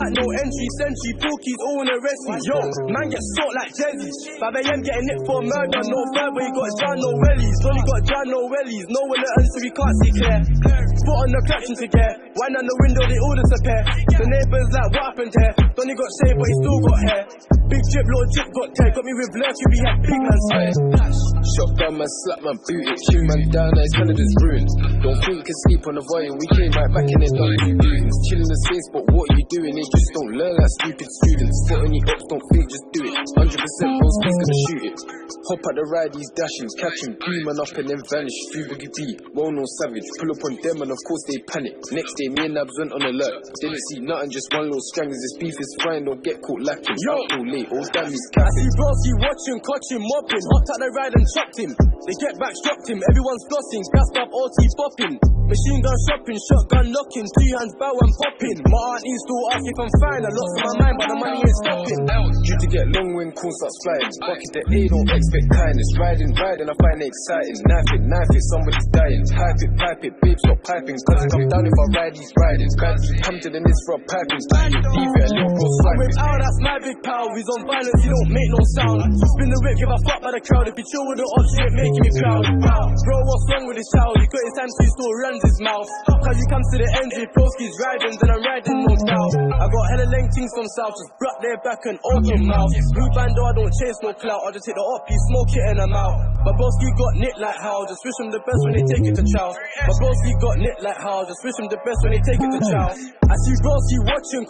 Like no entry, sentry, pookies, all in the rest. Yo, man get shot like Jezzy. 5 AM getting nicked for murder, no further, he got John, no wellies. Only got John, no wellies. No one to answer, we can't see clear. Foot on the clutch to get. Wine on the window, they all disappear. The neighbours like, what happened here? Donny got shaved, but he still got hair. Big drip, little drip got tear. Got me with lurky, we had big man sweat. Shotgun man, slap man, boot it. Shoot man down, now his Canada's ruined. Don't think you can sleep on the volume. We came right back in it, done new buildings. Chill in the space, but what are you doing? They just don't learn like stupid students. Foot on your ups, don't think, just do it. 100% most he's gonna shoot it. Hop at the ride, he's dashing, catching, beam man up and then vanish. Free Boogie B, well known savage. Pull up on them and of course they panic. Next day, me and Nabs went on alert. Didn't see nothing, just one little strangers. This beef is fine, don't get caught lacking. Yo, too late, all damn he's I see Brosky watching, clutching, mopping. Hopped at the ride and chopped him. They get back, dropped him. Everyone's flossing, gassed up, OT popping. Machine gun shopping, shotgun knocking. 3 hands bow and popping. My auntie still ask if I'm fine. I lost my mind, but the money ain't stopping. Due to get long when corn starts flying. Bucket the A, don't expect kindness. Riding, I find it exciting. Knife it, somebody's dying. Pipe it, babe, stop piping. Cause come down if I ride, he's riding. Come to the nest for a piping. Leave it, a little bro swiping. Without, that's my big pal. He's on violence, he don't make no sound. Spin the whip, give a fuck by the crowd. If you chill with the odds, shit making me proud. Bro, what's wrong with this child? He got his hands, he still runs his mouth. Cause he comes to the end, with broski's riding, then I'm riding, no doubt. I got hella length things from south, just brought their back and open mouth. Blue bando, I don't chase no clout. I just hit the up, he smoke it and I'm out. My broski got knit like how, just wish him the best when they take it to chow. My broski got knit like how, just wish him the best when they take it to chow. I see broski watching.